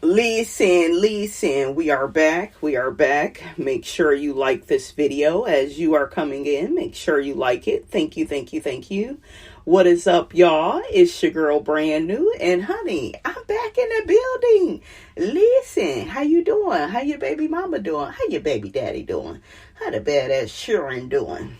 Listen, we are back. Make sure you like this video as you are coming in. Make sure you like it. Thank you. What is up, y'all? It's your girl, Brand New, and honey, I'm back in the building. Listen, how you doing? How your baby mama doing? How your baby daddy doing? How the badass Sharon doing?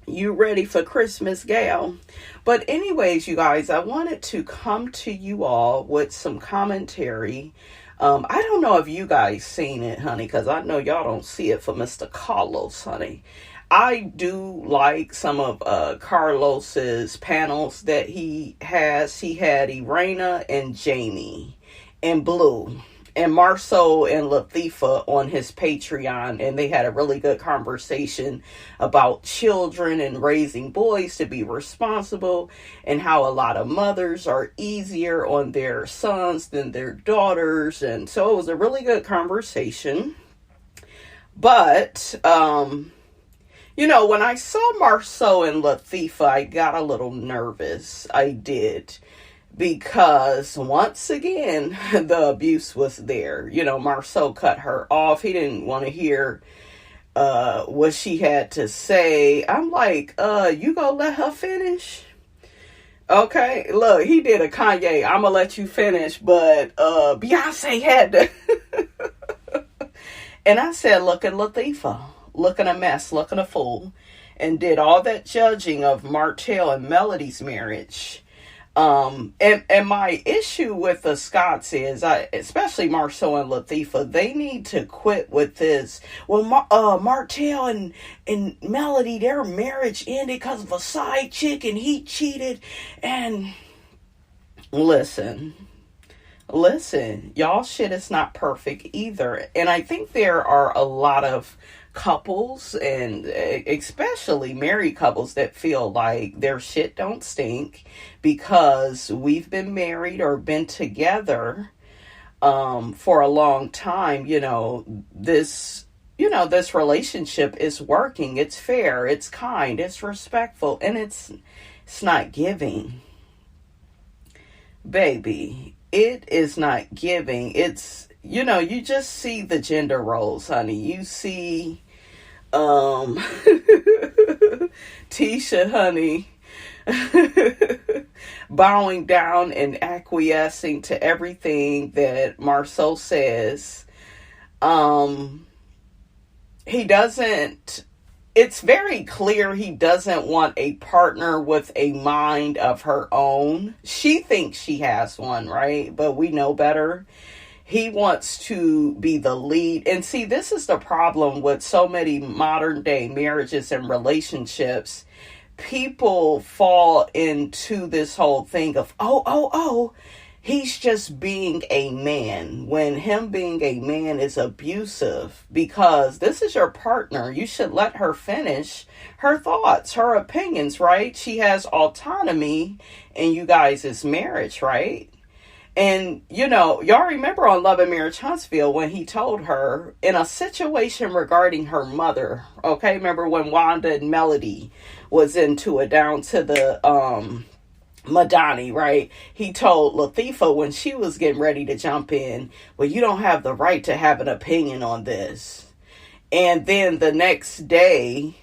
You ready for Christmas, gal? But anyways, you guys, I wanted to come to you all with some commentary. I don't know if you guys seen it, honey, because I know y'all don't see it for Mr. Carlos, honey. I do like some of Carlos's panels that he has. He had Irena and Jamie and Blue and Marsau and Latifah on his Patreon, and they had a really good conversation about children and raising boys to be responsible, and how a lot of mothers are easier on their sons than their daughters. And so it was a really good conversation. But when I saw Marsau and Latifah, I got a little nervous. I did. Because once again, the abuse was there. Marsau cut her off. He didn't want to hear what she had to say. I'm like, you gonna let her finish? Okay, look, he did a Kanye, I'm gonna let you finish, but Beyonce had to. And I said, look at Latifah, looking a mess, looking a fool, and did all that judging of Martell and Melody's marriage. And my issue with the Scotts is, especially Marsau and Latifah, they need to quit with this. Well, Martell and Melody, their marriage ended because of a side chick and he cheated. And listen, y'all shit is not perfect either. And I think there are a lot of couples, and especially married couples, that feel like their shit don't stink because we've been married or been together for a long time. This relationship is working, it's fair, it's kind, it's respectful, and it's not giving. Baby, it is not giving. It's, you just see the gender roles, honey. You see Tisha, honey, bowing down and acquiescing to everything that Marsau says. It's very clear he doesn't want a partner with a mind of her own. She thinks she has one, right? But we know better. He wants to be the lead. And see, this is the problem with so many modern day marriages and relationships. People fall into this whole thing of, he's just being a man, when him being a man is abusive, because this is your partner. You should let her finish her thoughts, her opinions, right? She has autonomy in you guys' marriage, right? And, y'all remember on Love and Marriage Huntsville when he told her in a situation regarding her mother, okay? Remember when Wanda and Melody was into it down to the Madani, right? He told Latifah when she was getting ready to jump in, well, you don't have the right to have an opinion on this. And then the next day,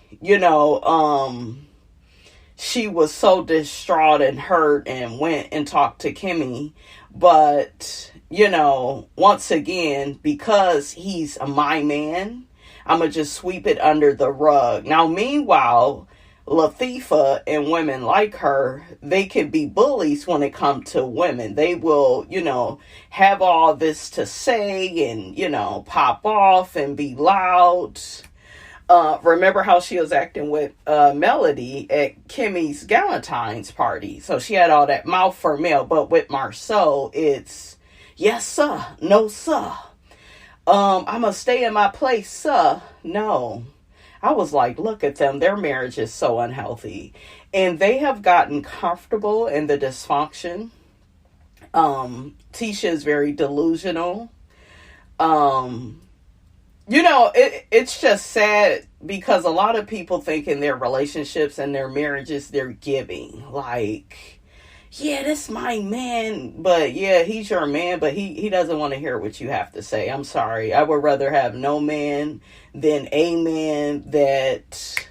she was so distraught and hurt and went and talked to Kimmy. But, once again, because he's my man, I'm going to just sweep it under the rug. Now, meanwhile, Latifah and women like her, they can be bullies when it comes to women. They will, have all this to say and, pop off and be loud. Remember how she was acting with Melody at Kimmy's Galentine's party. So she had all that mouth for male. But with Marsau, it's, yes, sir. No, sir. I'm going to stay in my place, sir. No. I was like, look at them. Their marriage is so unhealthy. And they have gotten comfortable in the dysfunction. Tisha is very delusional. It's just sad because a lot of people think in their relationships and their marriages, they're giving. Like, yeah, this my man, but yeah, he's your man, but he doesn't want to hear what you have to say. I'm sorry. I would rather have no man than a man that,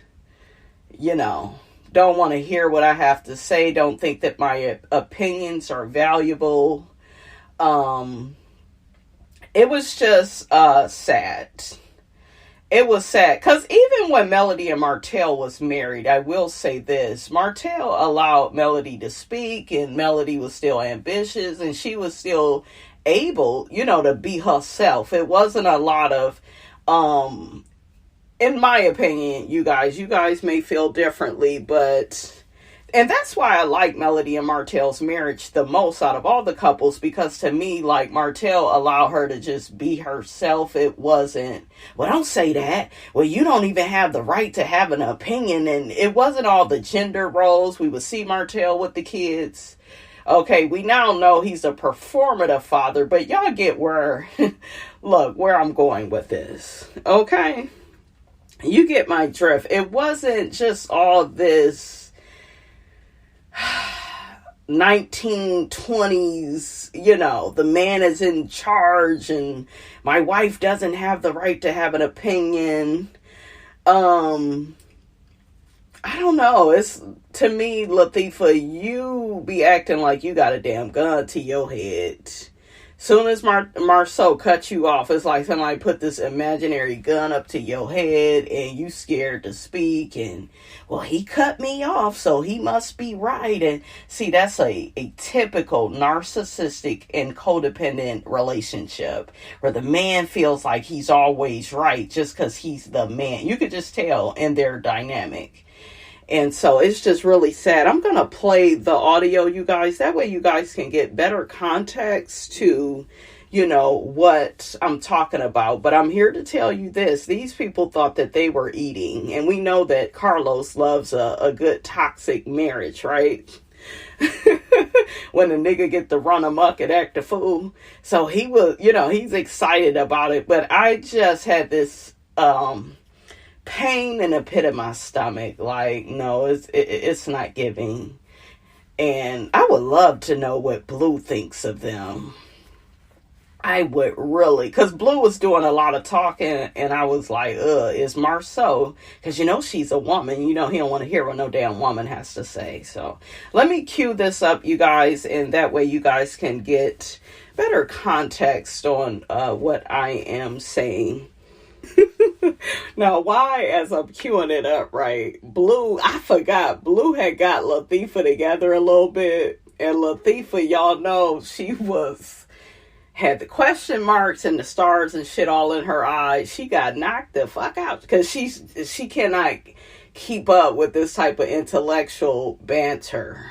you know, don't want to hear what I have to say, don't think that my opinions are valuable. It was just sad. It was sad because even when Melody and Martell was married, I will say this, Martell allowed Melody to speak, and Melody was still ambitious, and she was still able, you know, to be herself. It wasn't a lot of, in my opinion, you guys may feel differently, but, and that's why I like Melody and Martell's marriage the most out of all the couples, because to me, like, Martell allowed her to just be herself. It wasn't, well, don't say that. Well, you don't even have the right to have an opinion. And it wasn't all the gender roles. We would see Martell with the kids. Okay, we now know he's a performative father, but y'all get where, look, where I'm going with this. Okay? You get my drift. It wasn't just all this 1920s, you know, the man is in charge and my wife doesn't have the right to have an opinion. I don't know. It's, to me, Latifah, you be acting like you got a damn gun to your head. Soon as Marsau cut you off, it's like somebody put this imaginary gun up to your head and you scared to speak. And, well, he cut me off, so he must be right. And see, that's a typical narcissistic and codependent relationship where the man feels like he's always right just because he's the man. You could just tell in their dynamic. And so it's just really sad. I'm going to play the audio, you guys. That way you guys can get better context to, you know, what I'm talking about. But I'm here to tell you this. These people thought that they were eating. And we know that Carlos loves a good toxic marriage, right? When the nigga get to run amok and act a fool. So he was, you know, he's excited about it. But I just had this pain in the pit of my stomach. Like, no, it's not giving. And I would love to know what Blue thinks of them. I would really, because Blue was doing a lot of talking, and I was like, is Marsau, because you know she's a woman, you know he don't want to hear what no damn woman has to say. So let me cue this up, you guys, and that way you guys can get better context on what I am saying. Now, why, as I'm queuing it up, right, Blue, I forgot, Blue had got Latifah together a little bit, and Latifah, y'all know, she had the question marks and the stars and shit all in her eyes. She got knocked the fuck out, because she cannot keep up with this type of intellectual banter.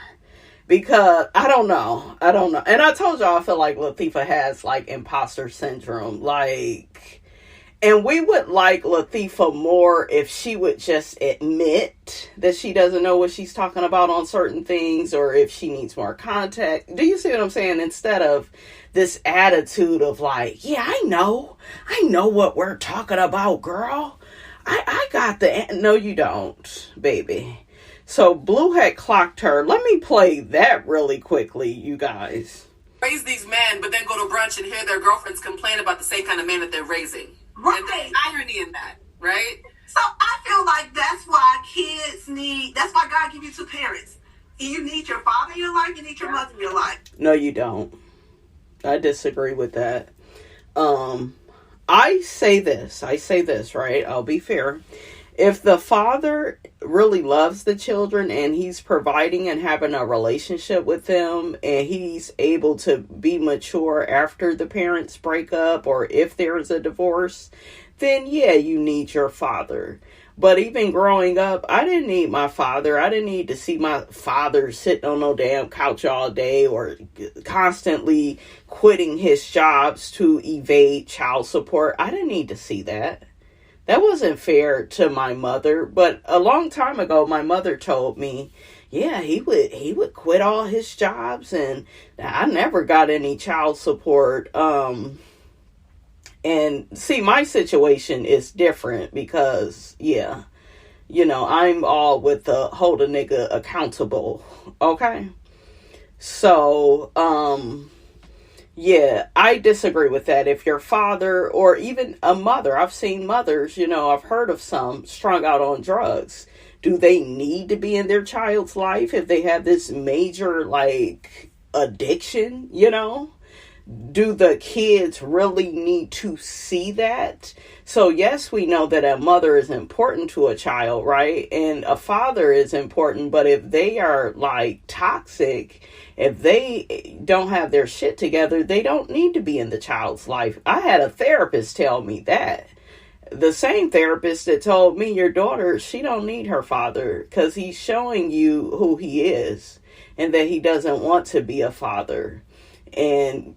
Because, I don't know. And I told y'all, I feel like Latifah has, like, imposter syndrome, like... And we would like Latifah more if she would just admit that she doesn't know what she's talking about on certain things, or if she needs more context. Do you see what I'm saying? Instead of this attitude of like, yeah, I know what we're talking about, girl. I got the... No, you don't, baby. So Blue had clocked her. Let me play that really quickly, you guys. Raise these men, but then go to brunch and hear their girlfriends complain about the same kind of man that they're raising. Right. And there's irony in that, right? So I feel like that's why that's why God give you two parents. You need your father in your life, you need your mother in your life. No, you don't. I disagree with that. I say this, right? I'll be fair. If the father really loves the children and he's providing and having a relationship with them, and he's able to be mature after the parents break up or if there's a divorce, then yeah, you need your father. But even growing up, I didn't need my father. I didn't need to see my father sitting on no damn couch all day or constantly quitting his jobs to evade child support. I didn't need to see that. That wasn't fair to my mother. But a long time ago, my mother told me, yeah, he would quit all his jobs, and I never got any child support. And see, my situation is different because, yeah, you know, I'm all with the hold a nigga accountable. Okay. So, yeah, I disagree with that. If your father or even a mother, I've seen mothers, I've heard of some strung out on drugs. Do they need to be in their child's life if they have this major, like, addiction, Do the kids really need to see that? So, yes, we know that a mother is important to a child, right? And a father is important, but if they are, like, toxic, if they don't have their shit together, they don't need to be in the child's life. I had a therapist tell me that. The same therapist that told me your daughter, she don't need her father because he's showing you who he is and that he doesn't want to be a father. And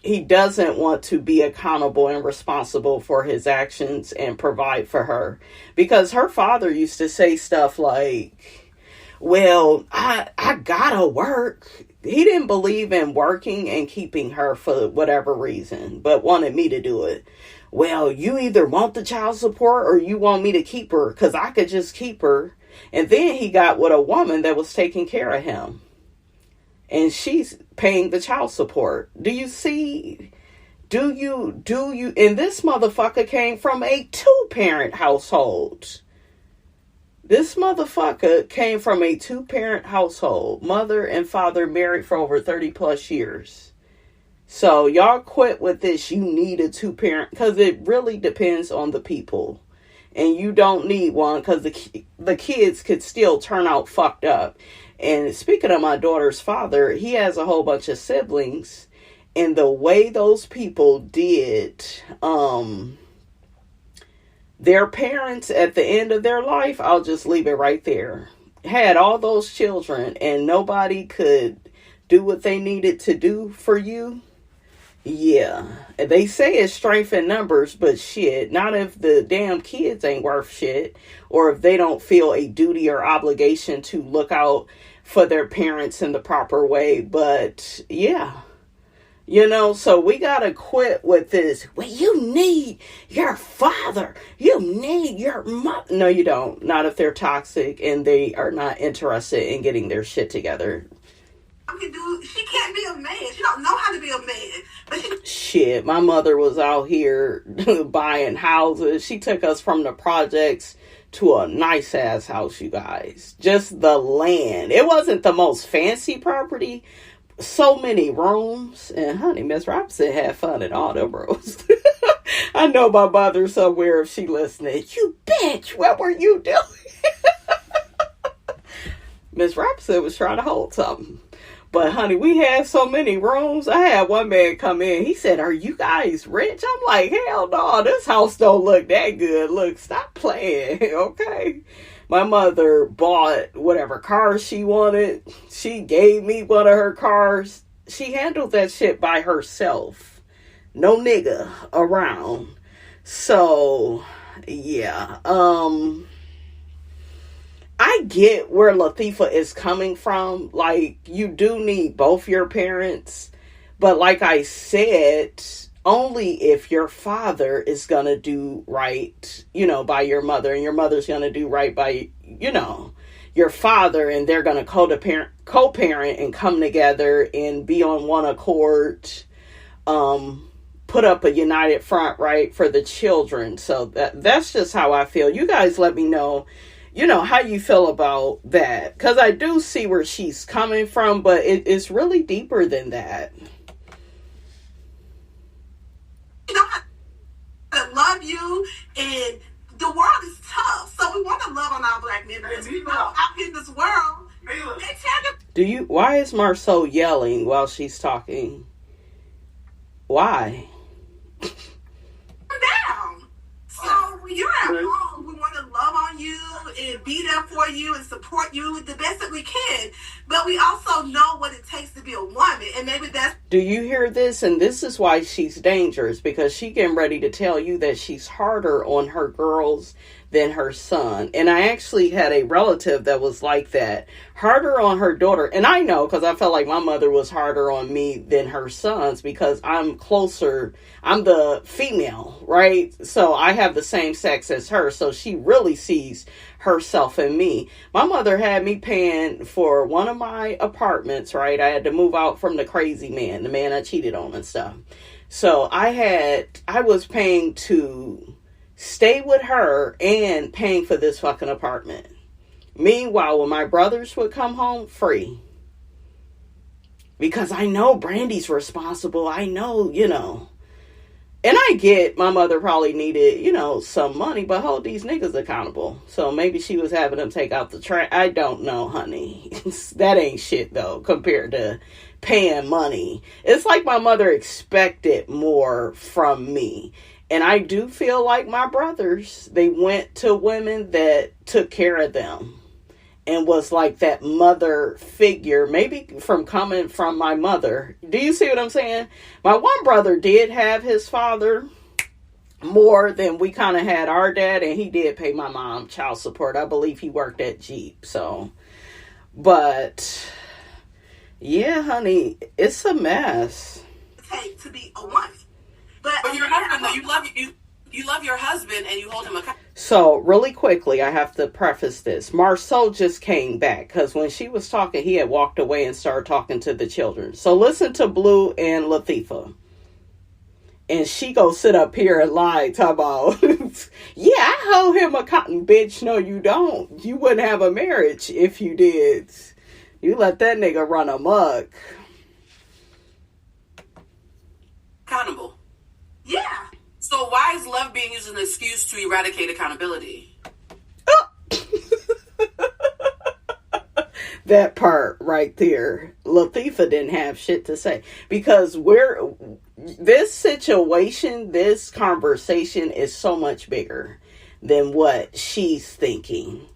he doesn't want to be accountable and responsible for his actions and provide for her. Because her father used to say stuff like, well, I gotta work. He didn't believe in working and keeping her for whatever reason, but wanted me to do it. Well, you either want the child support or you want me to keep her because I could just keep her. And then he got with a woman that was taking care of him. And she's paying the child support. Do you see? And this motherfucker came from a 2-parent household. This motherfucker came from a 2-parent household. Mother and father married for over 30 plus years. So y'all quit with this. You need a 2-parent because it really depends on the people. And you don't need one because the kids could still turn out fucked up. And speaking of my daughter's father, he has a whole bunch of siblings. And the way those people did their parents at the end of their life, I'll just leave it right there. Had all those children and nobody could do what they needed to do for you. Yeah. They say it's strength in numbers, but shit, not if the damn kids ain't worth shit or if they don't feel a duty or obligation to look out for their parents in the proper way. But yeah. So we got to quit with this. Well, you need your father. You need your mother. No, you don't. Not if they're toxic and they are not interested in getting their shit together. She can't be a man. She don't know how to be a man. But shit, my mother was out here buying houses. She took us from the projects to a nice ass house, you guys. Just the land. It wasn't the most fancy property. So many rooms. And honey, Miss Robinson had fun in all them rooms. I know my mother somewhere if she listening. You bitch, what were you doing? Miss Robinson was trying to hold something. But honey, we had so many rooms. I had one man come in. He said, "Are you guys rich?" I'm like, "Hell no, this house don't look that good. Look, stop playing, okay?" My mother bought whatever car she wanted. She gave me one of her cars. She handled that shit by herself. No nigga around. So, yeah. I get where Latifah is coming from. Like, you do need both your parents. But like I said, only if your father is going to do right, by your mother. And your mother's going to do right by, your father. And they're going to co-parent and come together and be on one accord. Put up a united front, right, for the children. So that's just how I feel. You guys let me know. How you feel about that. Because I do see where she's coming from, but it's really deeper than that. I love you, and the world is tough. So we want to love on our black men. Because out in this world, why is Marsau yelling while she's talking? Why? Down. So when you're at home, we want to love on you and be there for you and support you the best that we can. But we also know what it takes to be a woman. And maybe that's... Do you hear this? And this is why she's dangerous. Because she getting ready to tell you that she's harder on her girls than her son. And I actually had a relative that was like that. Harder on her daughter. And I know because I felt like my mother was harder on me than her sons because I'm closer. I'm the female, right? So I have the same sex as her. So she really sees herself in than me. My mother had me paying for one of my apartments, right? I had to move out from the crazy man, the man I cheated on and stuff. So I was paying to stay with her and paying for this fucking apartment. Meanwhile, when my brothers would come home, free. Because I know Brandy's responsible. I know, And I get my mother probably needed, some money, but hold these niggas accountable. So maybe she was having them take out the trash. I don't know, honey. That ain't shit, though, compared to paying money. It's like my mother expected more from me. And I do feel like my brothers, they went to women that took care of them. And was like that mother figure, maybe from coming from my mother. Do you see what I'm saying? My one brother did have his father more than we kind of had our dad. And he did pay my mom child support. I believe he worked at Jeep. So, but yeah, honey, it's a mess. Take to be a wife. But your husband, though, you love your husband and you hold him accountable. So, really quickly, I have to preface this. Marsau just came back because when she was talking, he had walked away and started talking to the children. So, listen to Blue and Latifah. And she go sit up here and lie, talk about, yeah, I hold him accountable. Bitch, no, you don't. You wouldn't have a marriage if you did. You let that nigga run amok. Accountable. Yeah. So why is love being used as an excuse to eradicate accountability? That part right there. Latifah didn't have shit to say. Because this situation, this conversation is so much bigger than what she's thinking.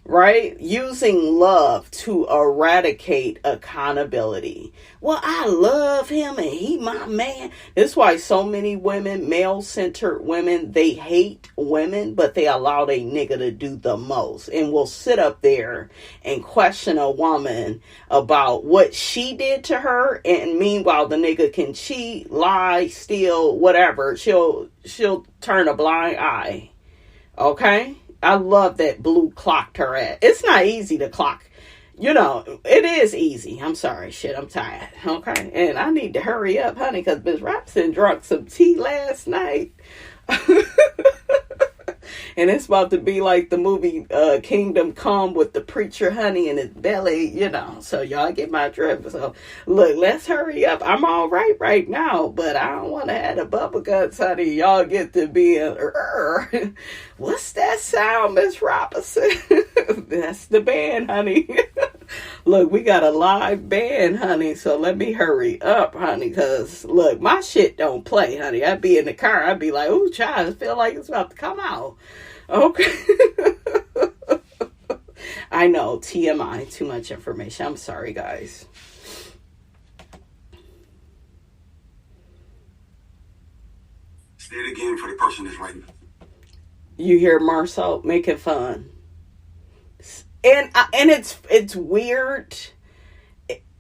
Right? Using love to eradicate accountability. Well, I love him and he my man. That's why so many women, male-centered women, they hate women, but they allow their nigga to do the most. And will sit up there and question a woman about what she did to her. And meanwhile, the nigga can cheat, lie, steal, whatever. She'll turn a blind eye. Okay? I love that Blue clocked her at. It's not easy to clock. It is easy. I'm sorry. Shit, I'm tired. Okay? And I need to hurry up, honey, because Miss Robson drunk some tea last night. And it's about to be like the movie Kingdom Come with the preacher, honey, in his belly, So y'all get my drift. So, look, let's hurry up. I'm all right now, but I don't want to have the bubble guts, honey. Y'all get to be what's that sound, Miss Robinson? That's the band, honey. Look, we got a live band, honey, so let me hurry up, honey, because, look, my shit don't play, honey. I'd be in the car, I'd be like, ooh, child, I feel like it's about to come out. Okay. I know, TMI, too much information. I'm sorry, guys. Say it again for the person that's writing. You hear Marsau making fun. And it's weird.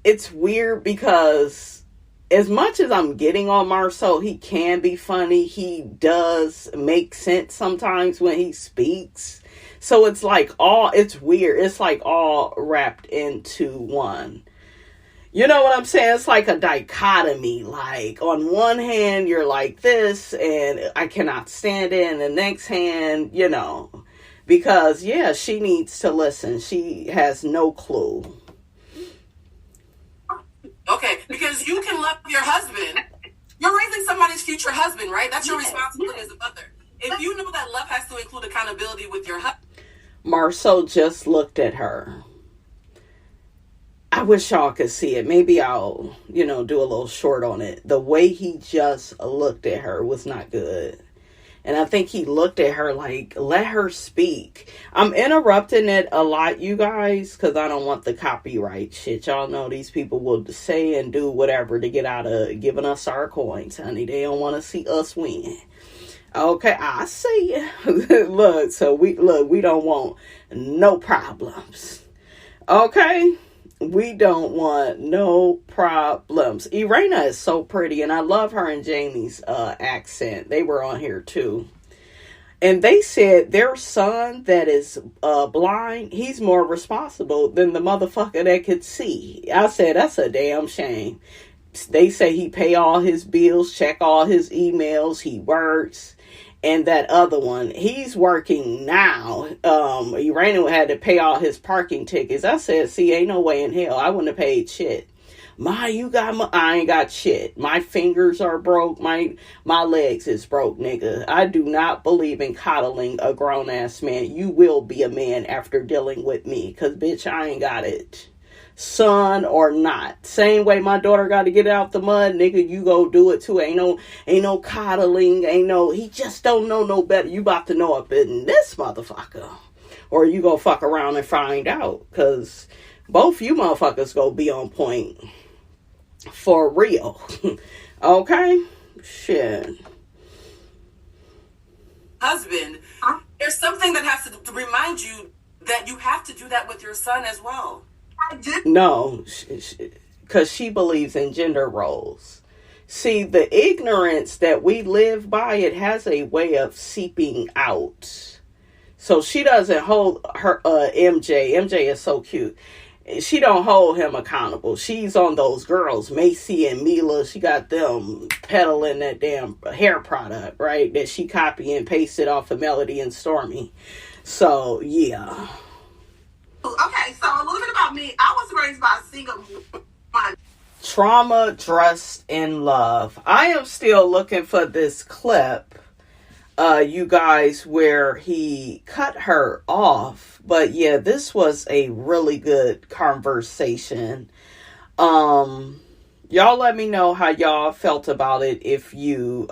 It's weird because as much as I'm getting on Marsau, he can be funny. He does make sense sometimes when he speaks. So it's weird. It's like all wrapped into one. You know what I'm saying? It's like a dichotomy. Like on one hand, you're like this and I cannot stand it. And the next hand, because, yeah, she needs to listen. She has no clue. Okay, because you can love your husband. You're raising somebody's future husband, right? That's your responsibility as a mother. If you know that love has to include accountability with your husband. Marsau just looked at her. I wish y'all could see it. Maybe I'll, do a little short on it. The way he just looked at her was not good. And I think he looked at her like, let her speak. I'm interrupting it a lot, you guys, because I don't want the copyright shit. Y'all know these people will say and do whatever to get out of giving us our coins, honey. They don't want to see us win. Okay, I see you. we don't want no problems. Okay? We don't want no problems. Irena is so pretty, and I love her and Jamie's accent. They were on here too. And they said their son that is blind, he's more responsible than the motherfucker that could see. I said, that's a damn shame. They say he pay all his bills, check all his emails, he works. And that other one, he's working now. Uranium had to pay all his parking tickets. I said, see, ain't no way in hell I wouldn't have paid shit. I ain't got shit. My fingers are broke. My legs is broke, nigga. I do not believe in coddling a grown ass man. You will be a man after dealing with me. Cause bitch, I ain't got it. Son or not. Same way my daughter got to get out the mud, nigga, you go do it too. Ain't no coddling. He just don't know no better. You about to know up in this motherfucker. Or you go fuck around and find out. Cause both you motherfuckers go be on point. For real. Okay? Shit. Husband, there's something that has to remind you that you have to do that with your son as well. No, because she believes in gender roles. See, the ignorance that we live by, it has a way of seeping out. So she doesn't hold her MJ. MJ is so cute. She don't hold him accountable. She's on those girls, Macy and Mila. She got them peddling that damn hair product, right? That she copy and pasted off of Melody and Stormy. So, yeah. Okay, so a little bit about me. I was raised by a single mom. Trauma dressed in love. I am still looking for this clip, you guys, where he cut her off. But yeah, this was a really good conversation. Y'all let me know how y'all felt about it if you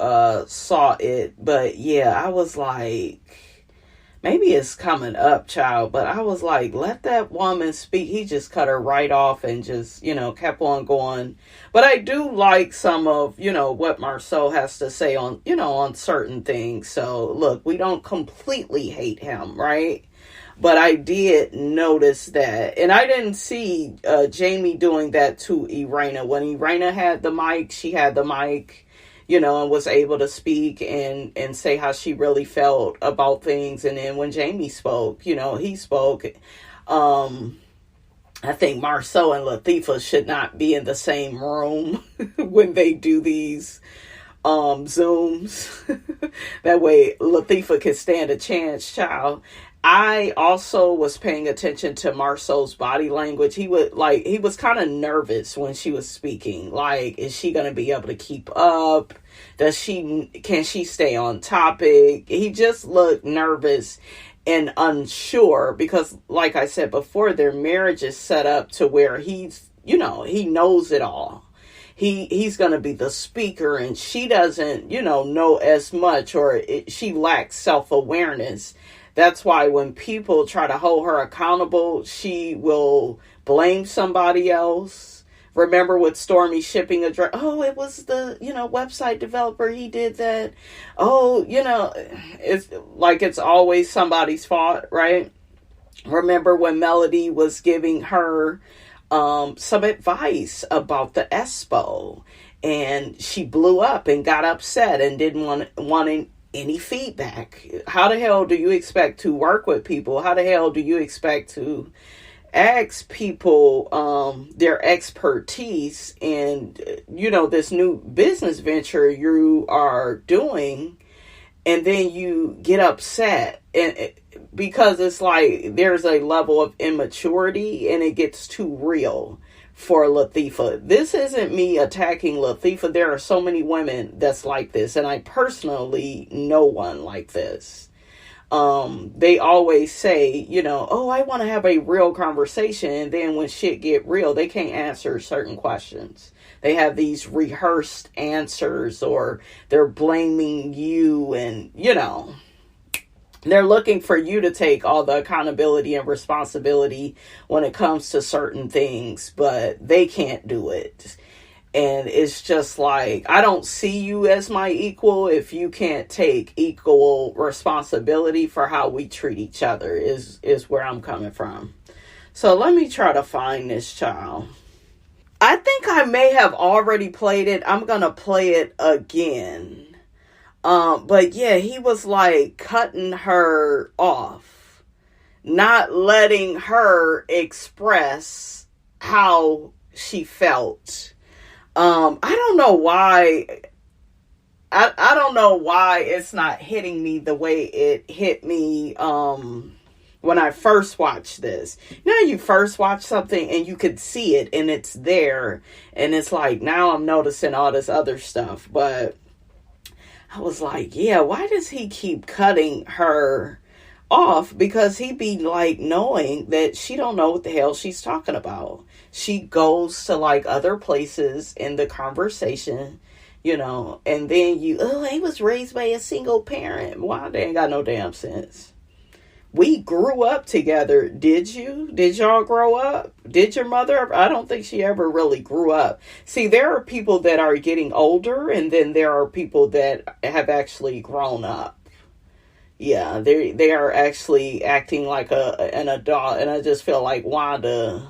saw it. But yeah, I was like, maybe it's coming up, child. But I was like, let that woman speak. He just cut her right off and just, kept on going. But I do like some of, what Marsau has to say on, on certain things. So look, we don't completely hate him, right? But I did notice that. And I didn't see Jamie doing that to Irena. When Irena had the mic, she had the mic, and was able to speak and say how she really felt about things. And then when Jamie spoke, he spoke. I think Marsau and Latifah should not be in the same room when they do these Zooms. That way Latifah can stand a chance, child. I also was paying attention to Marsau's body language. He was kind of nervous when she was speaking. Like, is she going to be able to keep up? Can she stay on topic? He just looked nervous and unsure because, like I said before, their marriage is set up to where he's, he knows it all. He's going to be the speaker and she doesn't, know as much, or she lacks self-awareness. That's why when people try to hold her accountable, she will blame somebody else. Remember with Stormy shipping address? Oh, it was the, website developer. He did that. Oh, it's like it's always somebody's fault, right? Remember when Melody was giving her some advice about the Expo, and she blew up and got upset and didn't want any feedback. How the hell do you expect to work with people? How the hell do you expect to ask people their expertise and this new business venture you are doing, and then you get upset and because it's like there's a level of immaturity and it gets too real for Latifah. This isn't me attacking Latifah. There are so many women that's like this, and I personally know one like this. They always say, oh, I want to have a real conversation, and then when shit get real, they can't answer certain questions. They have these rehearsed answers, or they're blaming you, and they're looking for you to take all the accountability and responsibility when it comes to certain things, but they can't do it. And it's just like, I don't see you as my equal if you can't take equal responsibility for how we treat each other is where I'm coming from. So let me try to find this child. I think I may have already played it. I'm going to play it again. But yeah, he was like cutting her off, not letting her express how she felt. I don't know why. I don't know why it's not hitting me the way it hit me when I first watched this. You know, you first watch something and you could see it and it's there, and it's like now I'm noticing all this other stuff. But I was like, yeah, why does he keep cutting her off? Because he be like knowing that she don't know what the hell she's talking about. She goes to like other places in the conversation, you know, and then he was raised by a single parent. Why? They ain't got no damn sense. We grew up together. Did you? Did y'all grow up? Did your mother? I don't think she ever really grew up. See, there are people that are getting older, and then there are people that have actually grown up. Yeah, they are actually acting like an adult, and I just feel like Wanda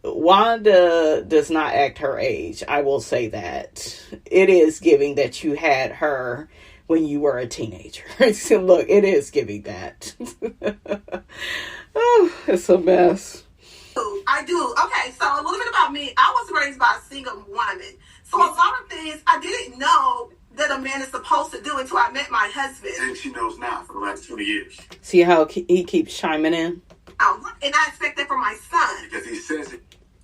does not act her age. I will say that. It is giving that you had her when you were a teenager. So look, it is giving that. Oh, it's a mess. I do. Okay, so a little bit about me. I was raised by a single woman. So a lot of things I didn't know that a man is supposed to do until I met my husband. And she knows now for the last 20 years. See how he keeps chiming in? And I expect that from my son. Because he says it.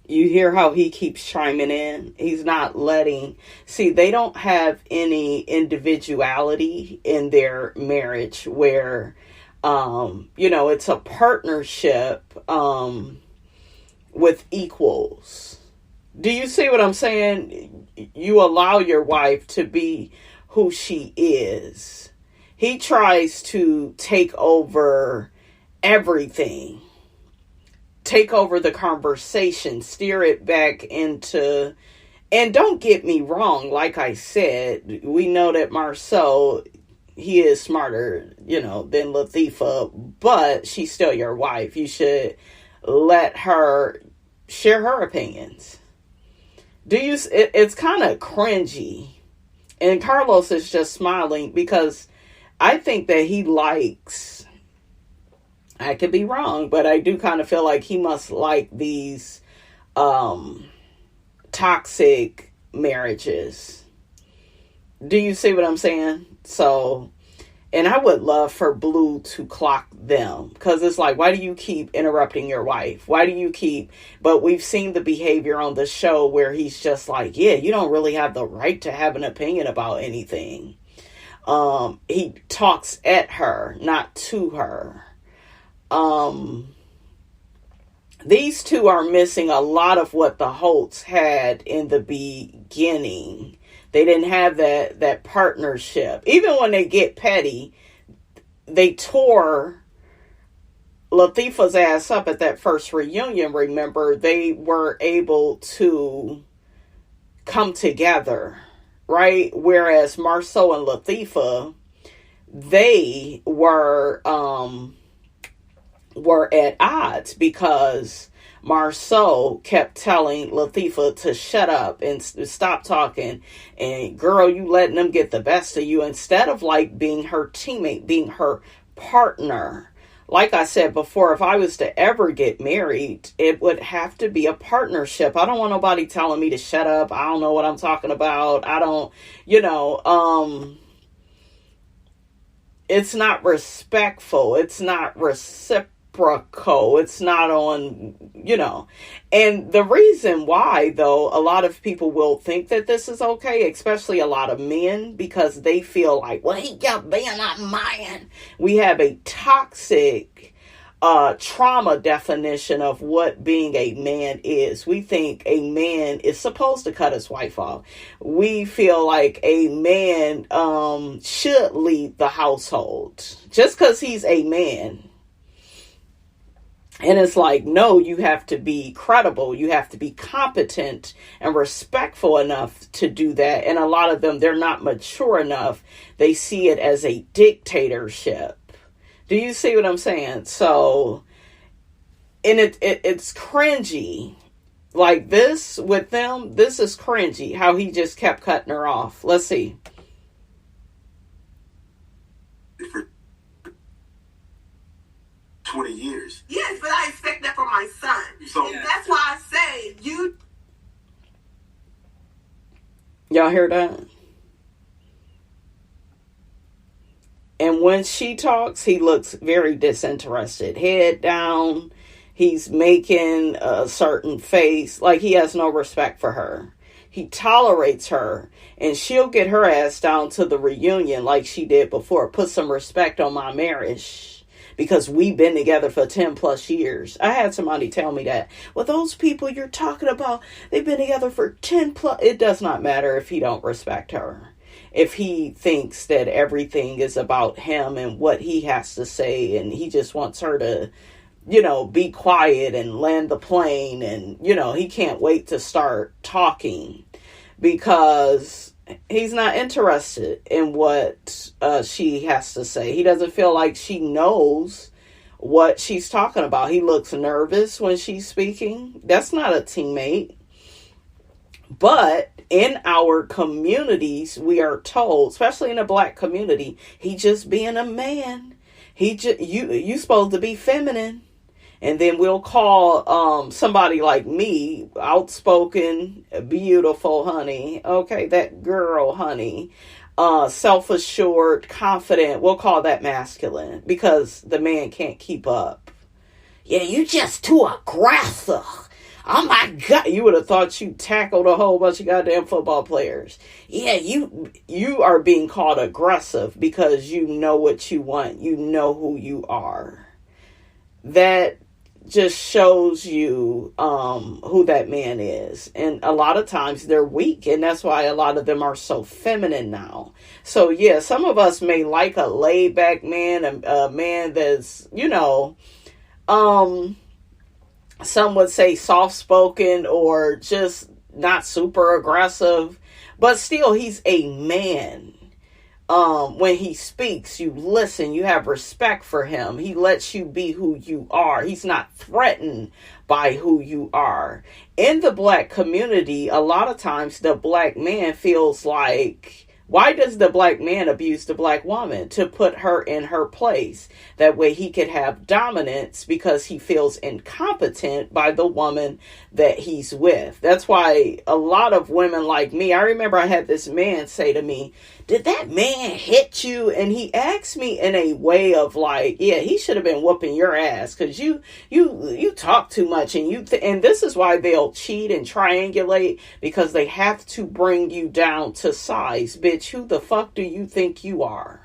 You hear how he keeps chiming in? He's not letting... See, they don't have any individuality in their marriage where, you know, it's a partnership with equals. Do you see what I'm saying? You allow your wife to be who she is. He tries to take over everything. Take over the conversation, steer it back into, and don't get me wrong, like I said, we know that Marsau, he is smarter, you know, than Latifah, but she's still your wife. You should let her share her opinions. It's kind of cringy, and Carlos is just smiling because I think that he likes... I could be wrong, but I do kind of feel like he must like these toxic marriages. Do you see what I'm saying? So, and I would love for Blue to clock them, because it's like, why do you keep interrupting your wife? Why do you keep... But we've seen the behavior on the show where he's just like, yeah, you don't really have the right to have an opinion about anything. He talks at her, not to her. These two are missing a lot of what the Holts had in the beginning. They didn't have that partnership. Even when they get petty, they tore Latifah's ass up at that first reunion. Remember, they were able to come together, right? Whereas Marsau and Latifah, they were at odds because Marsau kept telling Latifah to shut up and stop talking, and girl, you letting them get the best of you, instead of like being her teammate, being her partner. Like I said before, if I was to ever get married, it would have to be a partnership. I don't want nobody telling me to shut up. I don't know what I'm talking about. I don't, it's not respectful. It's not reciprocal. It's not on, and the reason why, though, a lot of people will think that this is okay, especially a lot of men, because they feel like, well, he got being a man. We have a toxic trauma definition of what being a man is. We think a man is supposed to cut his wife off. We feel like a man should lead the household just because he's a man. And it's like, no, you have to be credible. You have to be competent and respectful enough to do that. And a lot of them, they're not mature enough. They see it as a dictatorship. Do you see what I'm saying? So, and it's cringy. Like this with them, this is cringy. How he just kept cutting her off. Let's see. years. Yes, but I expect that for my son. So and that's why I say you. Y'all hear that? And when she talks, he looks very disinterested. Head down. He's making a certain face. Like he has no respect for her. He tolerates her. And she'll get her ass down to the reunion like she did before. Put some respect on my marriage. Because we've been together for 10 plus years. I had somebody tell me that. Well, those people you're talking about, they've been together for 10 plus. It does not matter if he don't respect her. If he thinks that everything is about him and what he has to say, and he just wants her to, be quiet and land the plane, and, he can't wait to start talking because he's not interested in what she has to say. He doesn't feel like she knows what she's talking about. He looks nervous when she's speaking. That's not a teammate. But in our communities, we are told, especially in the black community, he just being a man. You supposed to be feminine. And then we'll call somebody like me, outspoken, beautiful, honey. Okay, that girl, honey. Self-assured, confident. We'll call that masculine because the man can't keep up. Yeah, you just too aggressive. Oh my God, you would have thought you tackled a whole bunch of goddamn football players. Yeah, you are being called aggressive because you know what you want. You know who you are. That just shows you who that man is. And a lot of times they're weak, and that's why a lot of them are so feminine now. So yeah, some of us may like a laid back man, a man that's, some would say soft-spoken or just not super aggressive. But still, he's a man. When he speaks, you listen. You have respect for him. He lets you be who you are. He's not threatened by who you are. In the black community, a lot of times the black man feels like... Why does the black man abuse the black woman? To put her in her place. That way he could have dominance because he feels incompetent by the woman that he's with. That's why a lot of women like me, I remember I had this man say to me, did that man hit you? And he asked me in a way of like, yeah, he should have been whooping your ass because you talk too much. And this is why they'll cheat and triangulate, because they have to bring you down to size. Bitch, who the fuck do you think you are?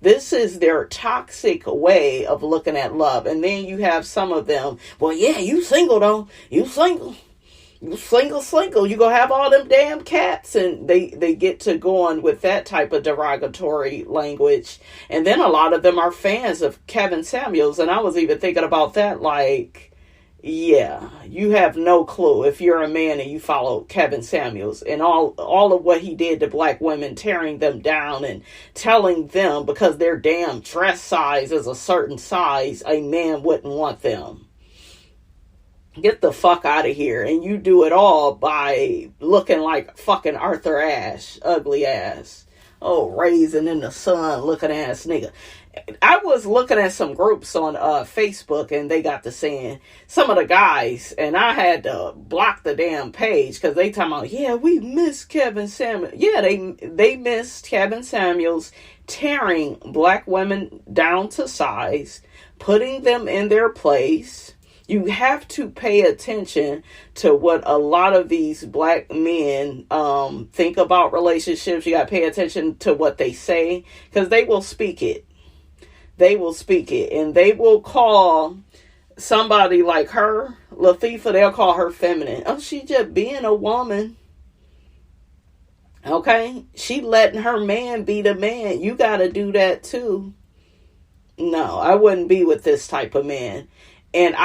This is their toxic way of looking at love. And then you have some of them, well, yeah, you single though. You single. You single. You gonna have all them damn cats. And they get to go on with that type of derogatory language. And then a lot of them are fans of Kevin Samuels. And I was even thinking about that, like, yeah, you have no clue if you're a man and you follow Kevin Samuels and all of what he did to black women, tearing them down and telling them because their damn dress size is a certain size, a man wouldn't want them. Get the fuck out of here. And you do it all by looking like fucking Arthur Ashe, ugly ass. Oh, raisin in the sun looking ass nigga. I was looking at some groups on Facebook, and they got to saying some of the guys, and I had to block the damn page because they talking about, yeah, we miss Kevin Samuels. Yeah, they missed Kevin Samuels tearing black women down to size, putting them in their place. You have to pay attention to what a lot of these black men think about relationships. You got to pay attention to what they say, because they will speak it. They will speak it, and they will call somebody like her, Latifah, they'll call her feminine. Oh, she just being a woman. Okay? She letting her man be the man. You got to do that too. No, I wouldn't be with this type of man. And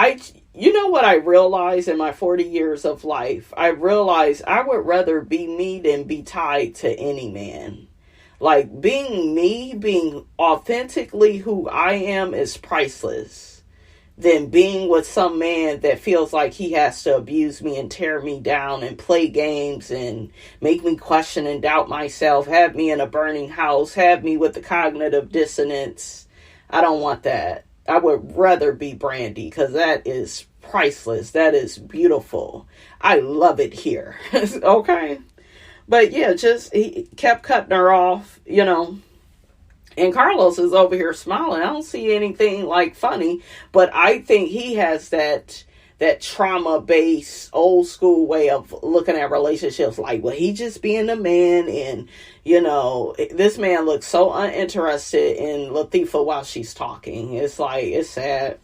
you know what I realized in my 40 years of life? I realized I would rather be me than be tied to any man. Like, being me, being authentically who I am is priceless. Than being with some man that feels like he has to abuse me and tear me down and play games and make me question and doubt myself, have me in a burning house, have me with the cognitive dissonance. I don't want that. I would rather be Brandy, because that is priceless. That is beautiful. I love it here. Okay. But yeah, just he kept cutting her off, And Carlos is over here smiling. I don't see anything like funny, but I think he has that trauma-based old school way of looking at relationships. Like, well, he just being a man, and this man looks so uninterested in Latifah while she's talking. It's like, it's sad.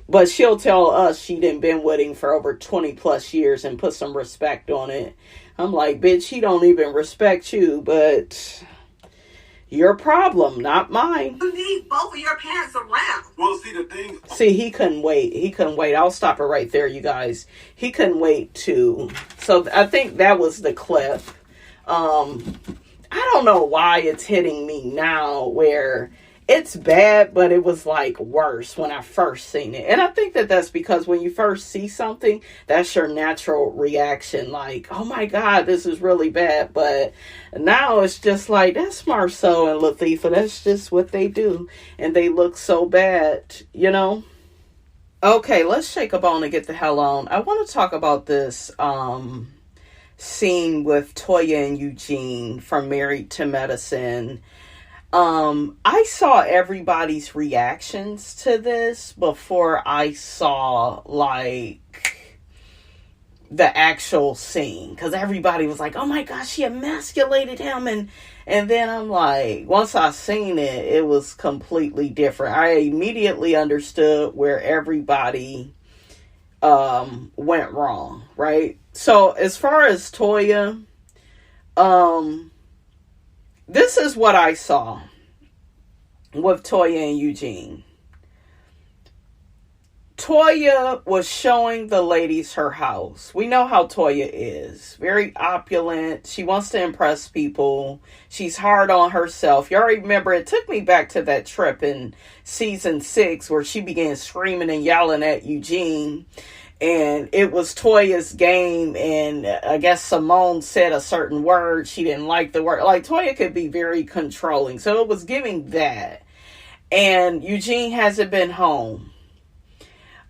But she'll tell us she done been with him for over 20 plus years and put some respect on it. I'm like, bitch, he don't even respect you, but your problem, not mine. You need both of your parents around. Well, see, the thing... See, he couldn't wait. I'll stop it right there, you guys. He couldn't wait to... So, I think that was the clip. I don't know why it's hitting me now where it's bad, but it was like worse when I first seen it. And I think that that's because when you first see something, that's your natural reaction. Like, oh my God, this is really bad. But now it's just like, that's Marsau and Latifah. That's just what they do. And they look so bad, Okay, let's shake a bone and get the hell on. I want to talk about this scene with Toya and Eugene from Married to Medicine. I saw everybody's reactions to this before I saw the actual scene, because everybody was like, oh my gosh, she emasculated him, and then I'm like, once I seen it, it was completely different. I immediately understood where everybody went wrong, right? So as far as Toya, this is what I saw with Toya and Eugene. Toya was showing the ladies her house. We know how Toya is. Very opulent. She wants to impress people. She's hard on herself. You already remember, it took me back to that trip in season 6 where she began screaming and yelling at Eugene. And it was Toya's game, and I guess Simone said a certain word. She didn't like the word. Like, Toya could be very controlling. So it was giving that. And Eugene hasn't been home.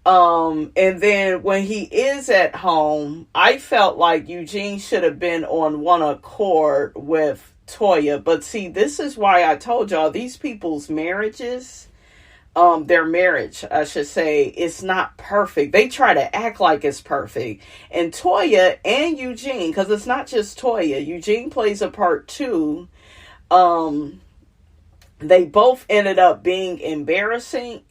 And then when he is at home, I felt like Eugene should have been on one accord with Toya. But see, this is why I told y'all, these people's marriages... their marriage, I should say, is not perfect. They try to act like it's perfect. And Toya and Eugene, because it's not just Toya, Eugene plays a part too. They both ended up being embarrassed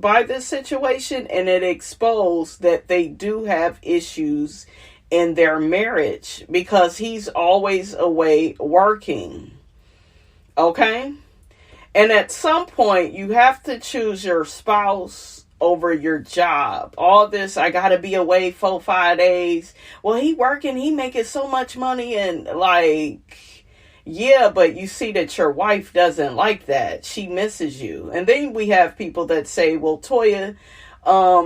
by this situation, and it exposed that they do have issues in their marriage because he's always away working. Okay? And at some point, you have to choose your spouse over your job. All this, I got to be away 4-5 days. Well, he working, he making so much money, and yeah, but you see that your wife doesn't like that. She misses you. And then we have people that say, well, Toya,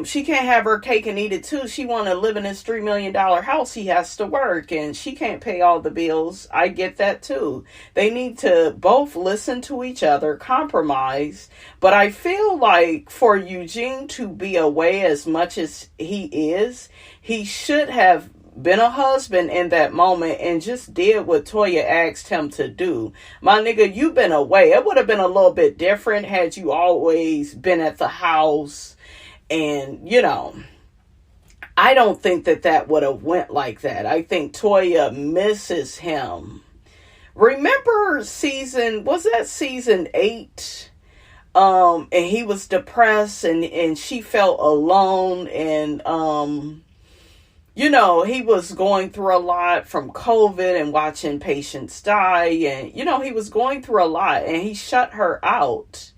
she can't have her cake and eat it too. She want to live in this $3 million house. He has to work and she can't pay all the bills. I get that too. They need to both listen to each other, compromise. But I feel like for Eugene to be away as much as he is, he should have been a husband in that moment and just did what Toya asked him to do. My nigga, you been away. It would have been a little bit different had you always been at the house. And, I don't think that would have went like that. I think Toya misses him. Remember was that season 8? And he was depressed and she felt alone and, he was going through a lot from COVID and watching patients die. And, he was going through a lot and he shut her out.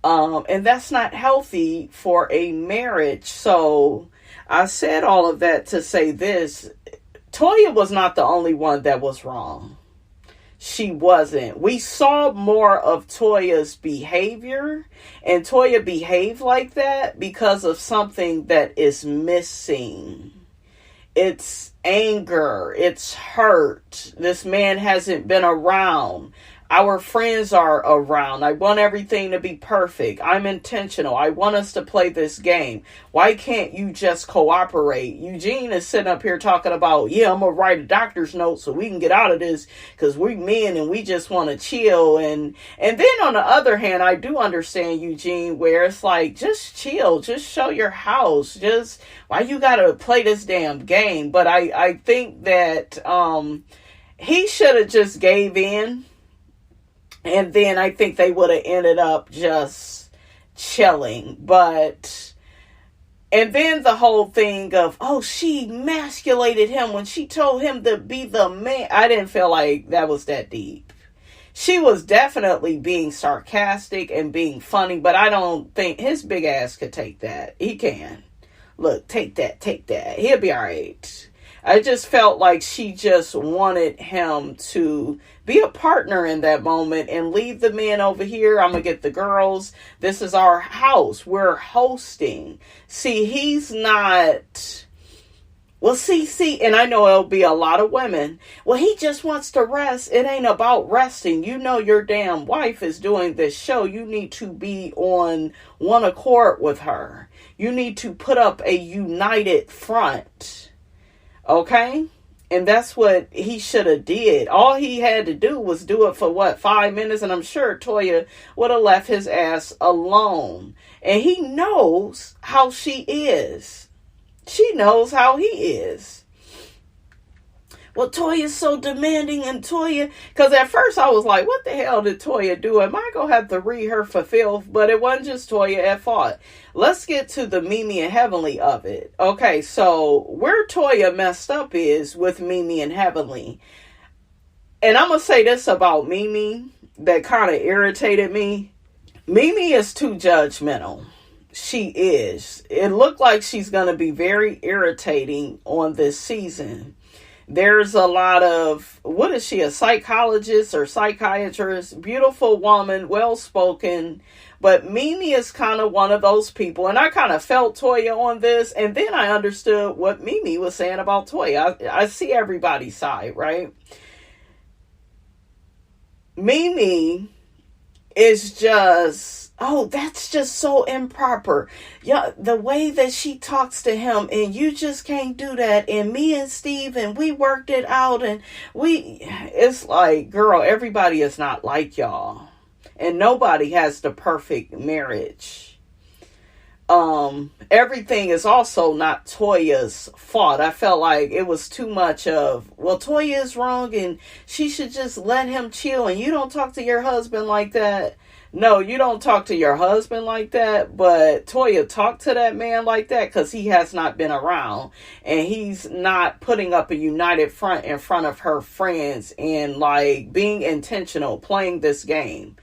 And that's not healthy for a marriage. So I said all of that to say this. Toya was not the only one that was wrong. She wasn't. We saw more of Toya's behavior, and Toya behaved like that because of something that is missing. It's anger. It's hurt. This man hasn't been around. our friends are around. I want everything to be perfect. I'm intentional. I want us to play this game. Why can't you just cooperate? Eugene is sitting up here talking about, yeah, I'm going to write a doctor's note so we can get out of this because we men and we just want to chill. And then on the other hand, I do understand Eugene where it's like, just chill, just show your house. Just, why you got to play this damn game? But I think that he should have just gave in. And then I think they would have ended up just chilling. But, and then the whole thing of, oh, she emasculated him when she told him to be the man. I didn't feel like that was that deep. She was definitely being sarcastic and being funny, but I don't think his big ass could take that. He can. Look, take that. He'll be all right. I just felt like she just wanted him to be a partner in that moment and leave the men over here. I'm going to get the girls. This is our house. We're hosting. See, he's not... Well, see, and I know it'll be a lot of women. Well, he just wants to rest. It ain't about resting. You know your damn wife is doing this show. You need to be on one accord with her. You need to put up a united front. Okay? And that's what he should have did. All he had to do was do it for 5 minutes, and I'm sure Toya would have left his ass alone. And he knows how she is. She knows how he is. Well, Toya's so demanding, and Toya, because at first I was like, what the hell did Toya do? Am I going to have to read her for filth? But it wasn't just Toya at fault. Let's get to the Mimi and Heavenly of it. Okay, so where Toya messed up is with Mimi and Heavenly. And I'm going to say this about Mimi that kind of irritated me. Mimi is too judgmental. She is. It looked like she's going to be very irritating on this season. There's a lot of, what is she, a psychologist or psychiatrist? Beautiful woman, well-spoken. But Mimi is kind of one of those people. And I kind of felt Toya on this. And then I understood what Mimi was saying about Toya. I see everybody's side, right? Mimi is just, oh, that's just so improper. Yeah, the way that she talks to him, and you just can't do that. And me and Steve, and we worked it out, and it's like, girl, everybody is not like y'all. And nobody has the perfect marriage. Everything is also not Toya's fault. I felt like it was too much of, well, Toya is wrong and she should just let him chill, and you don't talk to your husband like that. No, you don't talk to your husband like that, but Toya talked to that man like that because he has not been around, and he's not putting up a united front in front of her friends and like being intentional, playing this game.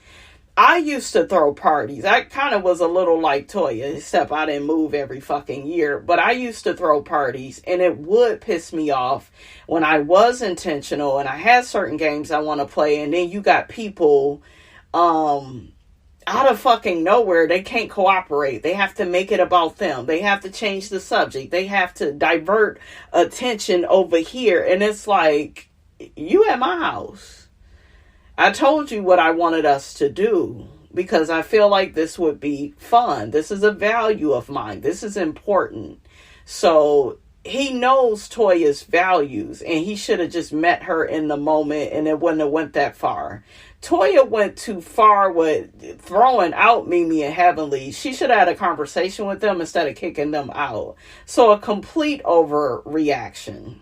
I used to throw parties. I kind of was a little like Toya, except I didn't move every fucking year. But I used to throw parties, and it would piss me off when I was intentional and I had certain games I want to play, and then you got people out of fucking nowhere. They can't cooperate. They have to make it about them. They have to change the subject. They have to divert attention over here. And it's like, you at my house. I told you what I wanted us to do because I feel like this would be fun. This is a value of mine. This is important. So he knows Toya's values, and he should have just met her in the moment, and it wouldn't have went that far. Toya went too far with throwing out Mimi and Heavenly. She should have had a conversation with them instead of kicking them out. So a complete overreaction.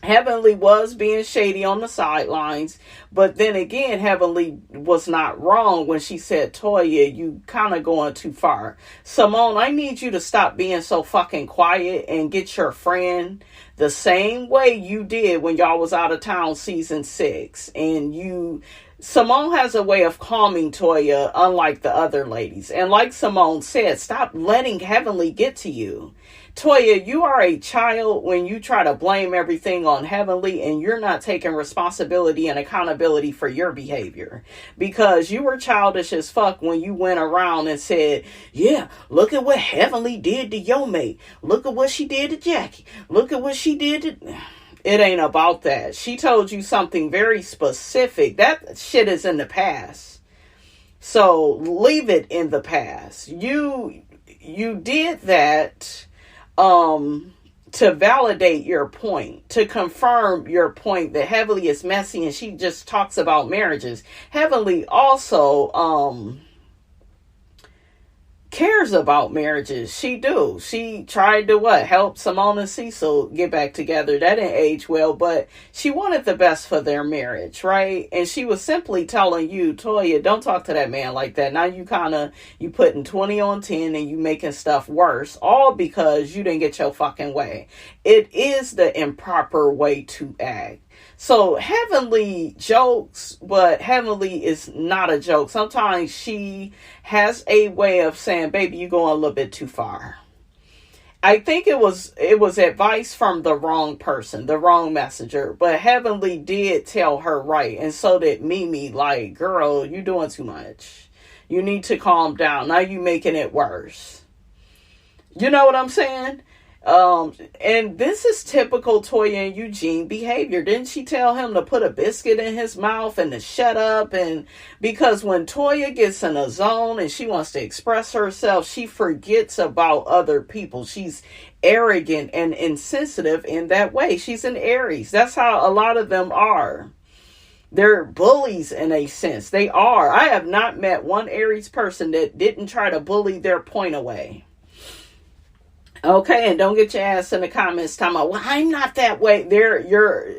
Heavenly was being shady on the sidelines, but then again, Heavenly was not wrong when she said, Toya, you kind of going too far. Simone, I need you to stop being so fucking quiet and get your friend the same way you did when y'all was out of town season 6. And Simone has a way of calming Toya, unlike the other ladies. And like Simone said, stop letting Heavenly get to you. Toya, you are a child when you try to blame everything on Heavenly, and you're not taking responsibility and accountability for your behavior, because you were childish as fuck when you went around and said, yeah, look at what Heavenly did to your mate. Look at what she did to Jackie. Look at what she did to... It ain't about that. She told you something very specific. That shit is in the past. So leave it in the past. You did that to validate your point, to confirm your point that Heavenly is messy and she just talks about marriages. Heavenly also cares about marriages. She tried to help Simone and Cecil get back together. That didn't age well, but she wanted the best for their marriage, right? And she was simply telling you, Toya, don't talk to that man like that. Now you putting 20 on 10 and you making stuff worse, all because you didn't get your fucking way. It is the improper way to act. So Heavenly jokes, but Heavenly is not a joke. Sometimes she has a way of saying, baby, you're going a little bit too far. I think it was advice from the wrong person, the wrong messenger. But Heavenly did tell her right. And so did Mimi, like, girl, you're doing too much. You need to calm down. Now you're making it worse. You know what I'm saying? And this is typical Toya and Eugene behavior. Didn't she tell him to put a biscuit in his mouth and to shut up? And because when Toya gets in a zone and she wants to express herself, she forgets about other people. She's arrogant and insensitive in that way. She's an Aries. That's how a lot of them are. They're bullies in a sense. They are. I have not met one Aries person that didn't try to bully their point away. Okay, and don't get your ass in the comments talking about, well, I'm not that way.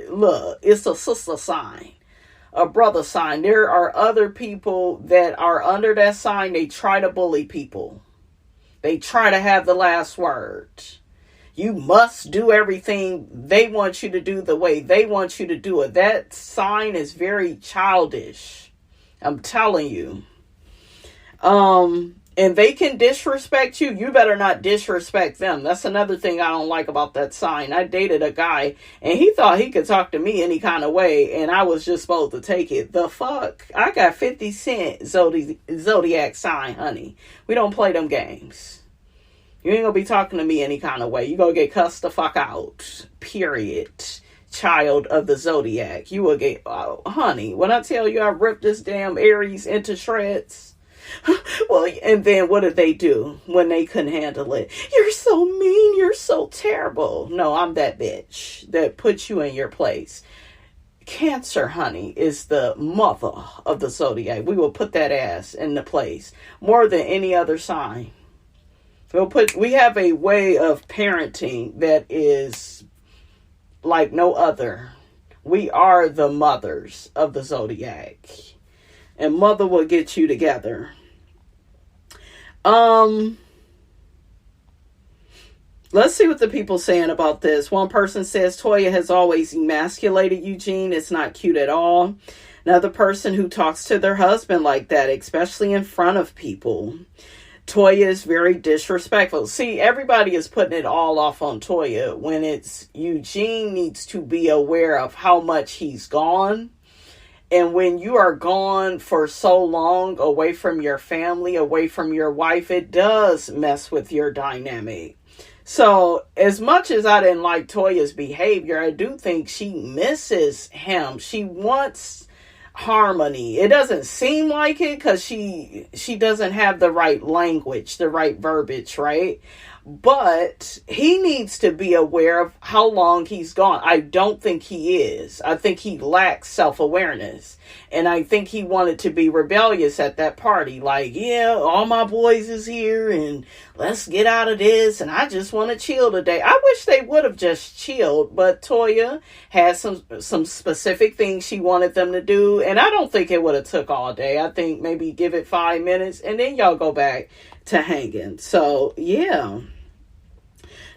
Look, it's a sister sign, a brother sign. There are other people that are under that sign. They try to bully people. They try to have the last word. You must do everything they want you to do the way they want you to do it. That sign is very childish. I'm telling you. And they can disrespect you. You better not disrespect them. That's another thing I don't like about that sign. I dated a guy and he thought he could talk to me any kind of way. And I was just supposed to take it. The fuck? I got 50 cent zodiac sign, honey. We don't play them games. You ain't gonna be talking to me any kind of way. You gonna get cussed the fuck out. Period. Child of the zodiac. You will get, honey, when I tell you I ripped this damn Aries into shreds. Well, and then what did they do when they couldn't handle it? You're so mean. You're so terrible. No, I'm that bitch that puts you in your place. Cancer, honey, is the mother of the zodiac. We will put that ass in the place more than any other sign. We have a way of parenting that is like no other. We are the mothers of the zodiac. And mother will get you together. Let's see what the people saying about this. One person says Toya has always emasculated Eugene. It's not cute at all. Another person who talks to their husband like that, especially in front of people. Toya is very disrespectful. See, everybody is putting it all off on Toya when it's Eugene needs to be aware of how much he's gone. And when you are gone for so long away from your family, away from your wife, it does mess with your dynamic. So as much as I didn't like Toya's behavior, I do think she misses him. She wants harmony. It doesn't seem like it because she doesn't have the right language, the right verbiage, right? But he needs to be aware of how long he's gone. I don't think he is. I think he lacks self-awareness. And I think he wanted to be rebellious at that party. Like, yeah, all my boys is here and let's get out of this. And I just want to chill today. I wish they would have just chilled. But Toya had some specific things she wanted them to do. And I don't think it would have took all day. I think maybe give it 5 minutes and then y'all go back to hanging. So, yeah.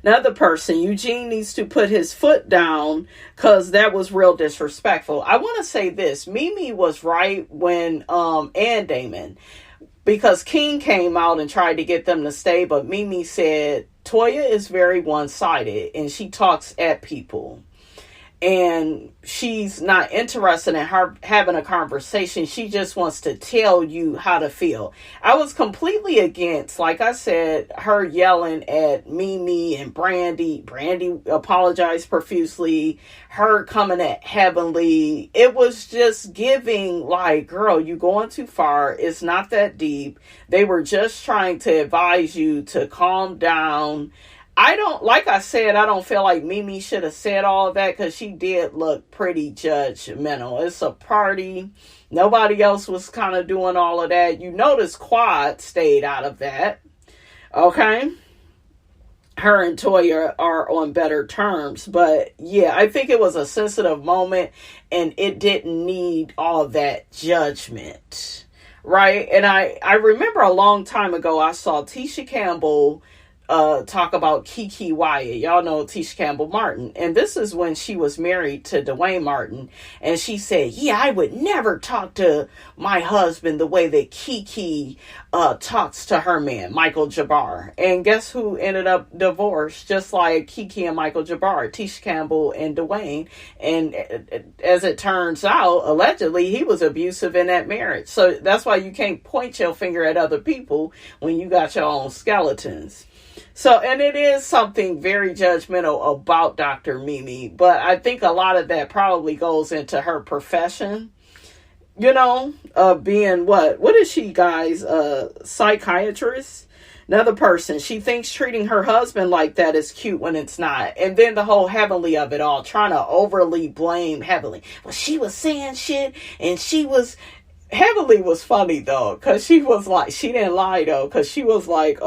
Another person, Eugene needs to put his foot down because that was real disrespectful. I want to say this. Mimi was right when, and Damon, because King came out and tried to get them to stay, but Mimi said, Toya is very one-sided and she talks at people. and she's not interested in her having a conversation. She just wants to tell you how to feel. I was completely against, like I said, her yelling at Mimi and Brandy. Brandy apologized profusely. Her coming at Heavenly. It was just giving like, girl, you going too far. It's not that deep. They were just trying to advise you to calm down. Like I said, I don't feel like Mimi should have said all of that, because she did look pretty judgmental. It's a party. Nobody else was kind of doing all of that. You notice Quad stayed out of that. Okay. Her and Toya are on better terms. But yeah, I think it was a sensitive moment, and it didn't need all that judgment. Right. And I remember a long time ago, I saw Tisha Campbell talk about Kiki Wyatt. Y'all know Tisha Campbell Martin. And this is when she was married to Dwayne Martin. And she said, yeah, I would never talk to my husband the way that Kiki talks to her man, Michael Jabbar. And guess who ended up divorced? Just like Kiki and Michael Jabbar, Tisha Campbell and Dwayne. And as it turns out, allegedly, he was abusive in that marriage. So that's why you can't point your finger at other people when you got your own skeletons. So, and it is something very judgmental about Dr. Mimi, but I think a lot of that probably goes into her profession, you know, being what is she, guys? Psychiatrist? Another person. She thinks treating her husband like that is cute when it's not. And then the whole Heavenly of it all, trying to overly blame Heavenly. Well, she was saying shit, and Heavenly was funny though, because she was like, she didn't lie though, because she was like,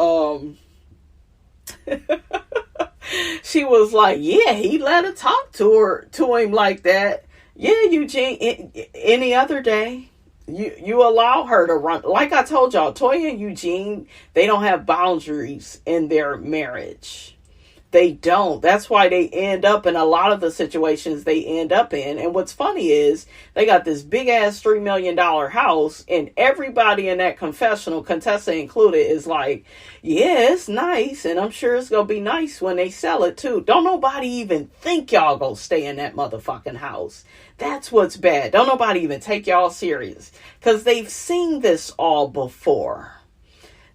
she was like, yeah, he let her talk to him like that. Yeah, Eugene, any other day, you allow her to run. Like I told y'all, Toya and Eugene, they don't have boundaries in their marriage. They don't. That's why they end up in a lot of the situations they end up in. And what's funny is they got this big ass $3 million house, and everybody in that confessional, Contessa included, is like, yeah, it's nice. And I'm sure it's going to be nice when they sell it too. Don't nobody even think y'all gonna stay in that motherfucking house. That's what's bad. Don't nobody even take y'all serious, because they've seen this all before.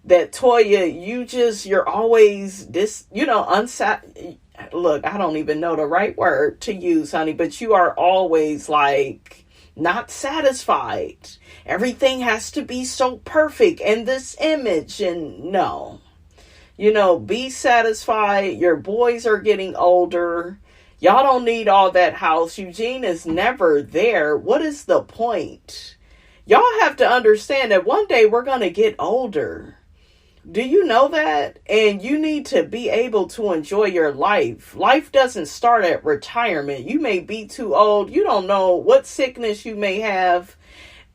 That Toya, you're always this, look, I don't even know the right word to use, honey, but you are always like not satisfied. Everything has to be so perfect and this image, and no, be satisfied. Your boys are getting older. Y'all don't need all that house. Eugene is never there. What is the point? Y'all have to understand that one day we're going to get older. Do you know that? And you need to be able to enjoy your life. Life doesn't start at retirement. You may be too old. You don't know what sickness you may have.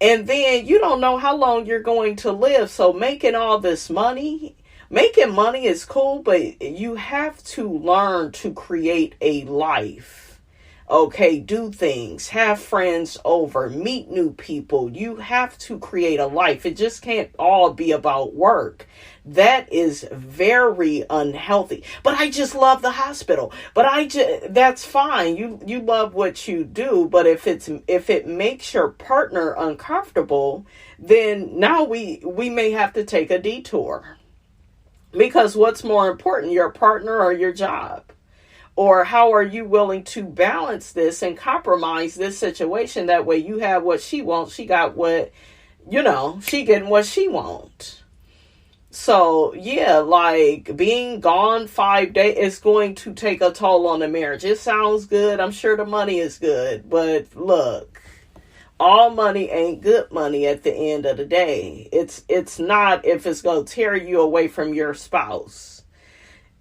And then you don't know how long you're going to live. So making money is cool, but you have to learn to create a life. Okay, do things, have friends over, meet new people. You have to create a life. It just can't all be about work. That is very unhealthy. But I just love the hospital. That's fine. You love what you do, but if it makes your partner uncomfortable, then now we may have to take a detour. Because what's more important, your partner or your job? Or how are you willing to balance this and compromise this situation? That way you have what she wants. She got what, she getting what she wants. So, yeah, like being gone 5 days is going to take a toll on the marriage. It sounds good. I'm sure the money is good. But look, all money ain't good money at the end of the day. It's not if it's going to tear you away from your spouse.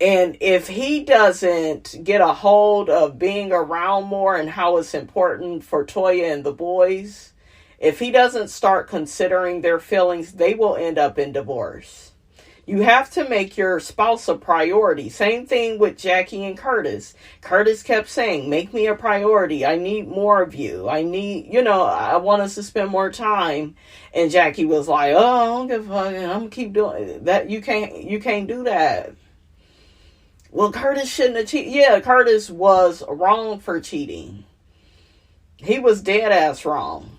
And if he doesn't get a hold of being around more and how it's important for Toya and the boys, if he doesn't start considering their feelings, they will end up in divorce. You have to make your spouse a priority. Same thing with Jackie and Curtis. Curtis kept saying, make me a priority. I need more of you. I want us to spend more time. And Jackie was like, oh, I don't give a fuck. I'm going to keep doing that. You can't do that. Well, Curtis shouldn't have cheated. Yeah, Curtis was wrong for cheating. He was dead ass wrong.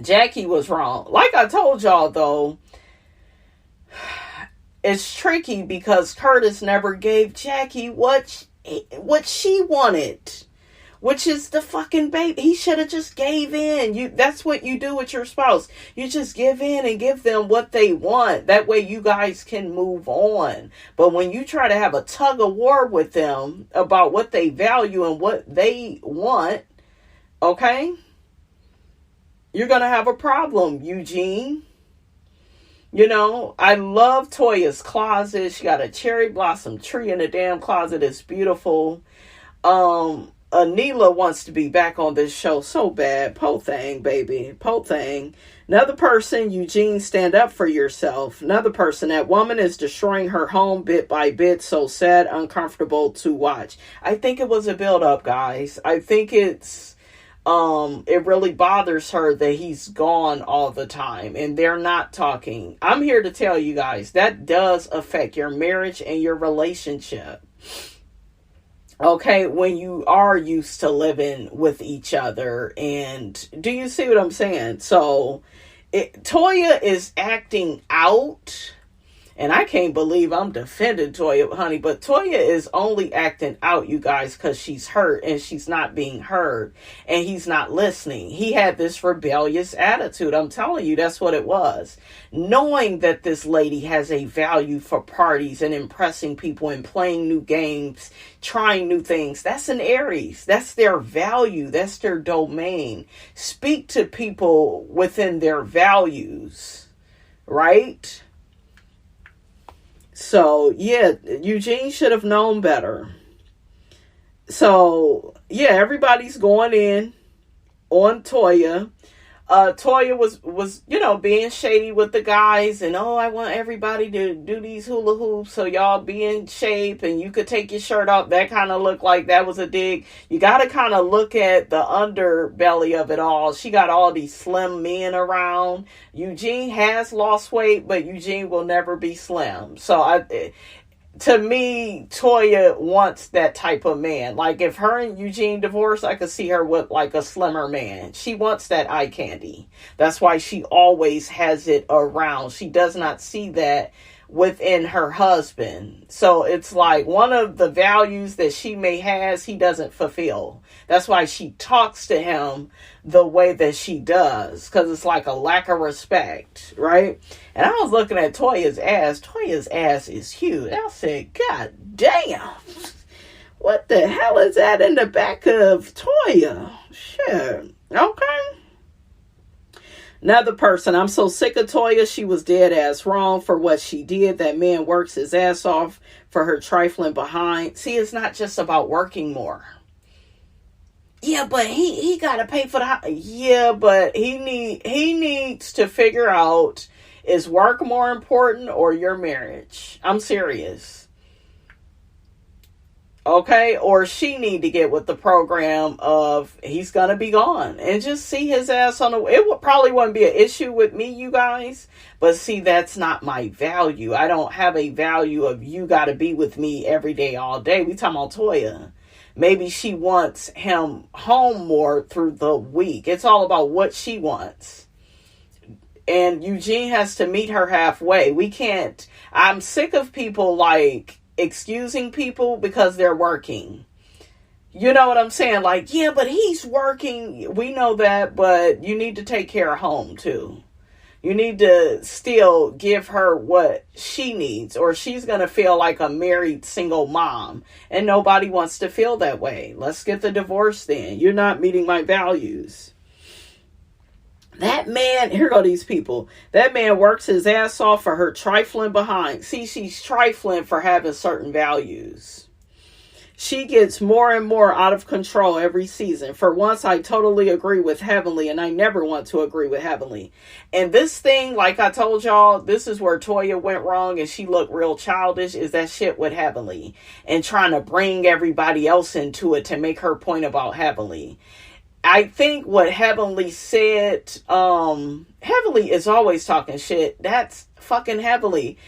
Jackie was wrong. Like I told y'all, though, it's tricky because Curtis never gave Jackie what she wanted, which is the fucking baby. He should have just gave in. That's what you do with your spouse. You just give in and give them what they want. That way you guys can move on. But when you try to have a tug of war with them about what they value and what they want, okay, you're going to have a problem, Eugene. You know, I love Toya's closet. She got a cherry blossom tree in the damn closet. It's beautiful. Anila wants to be back on this show so bad. Po thing, baby. Po thing. Another person, Eugene, stand up for yourself. Another person, that woman is destroying her home bit by bit. So sad, uncomfortable to watch. I think it was a build-up, guys. I think it really bothers her that he's gone all the time and they're not talking. I'm here to tell you guys that does affect your marriage and your relationship. Okay, when you are used to living with each other. And do you see what I'm saying? So Toya is acting out. And I can't believe I'm defending Toya, honey. But Toya is only acting out, you guys, because she's hurt and she's not being heard. And he's not listening. He had this rebellious attitude. I'm telling you, that's what it was. Knowing that this lady has a value for parties and impressing people and playing new games, trying new things. That's an Aries. That's their value. That's their domain. Speak to people within their values, right? So, yeah, Eugene should have known better. So, yeah, everybody's going in on Toya. Toya was, being shady with the guys. And, I want everybody to do these hula hoops so y'all be in shape. And you could take your shirt off. That kind of looked like that was a dig. You got to kind of look at the underbelly of it all. She got all these slim men around. Eugene has lost weight, but Eugene will never be slim. So, to me, Toya wants that type of man. Like, if her and Eugene divorce, I could see her with, like, a slimmer man. She wants that eye candy. That's why she always has it around. She does not see that within her husband. So, it's like one of the values that she may has, he doesn't fulfill. That's why she talks to him the way that she does. Because it's like a lack of respect, right? And I was looking at Toya's ass. Toya's ass is huge. I said, God damn. What the hell is that in the back of Toya? Shit. Okay. Another person, I'm so sick of Toya. She was dead ass wrong for what she did. That man works his ass off for her trifling behind. See, it's not just about working more. Yeah, but he got to pay for the house. Yeah, but he needs to figure out, is work more important or your marriage? I'm serious. Okay? Or she need to get with the program of he's going to be gone. And just see his ass on the... It probably wouldn't be an issue with me, you guys. But see, that's not my value. I don't have a value of you got to be with me every day, all day. We talking about Toya. Maybe she wants him home more through the week. It's all about what she wants. And Eugene has to meet her halfway. We can't... I'm sick of people, like, excusing people because they're working. You know what I'm saying? Like, yeah, but he's working. We know that, but you need to take care of home, too. You need to still give her what she needs, or she's going to feel like a married single mom. And nobody wants to feel that way. Let's get the divorce then. You're not meeting my values. That man, here go these people. That man works his ass off for her trifling behind. See, she's trifling for having certain values. She gets more and more out of control every season. For once, I totally agree with Heavenly, and I never want to agree with Heavenly. And this thing, like I told y'all, this is where Toya went wrong and she looked real childish, is that shit with Heavenly. And trying to bring everybody else into it to make her point about Heavenly. I think what Heavenly said, Heavenly is always talking shit. That's fucking Heavenly.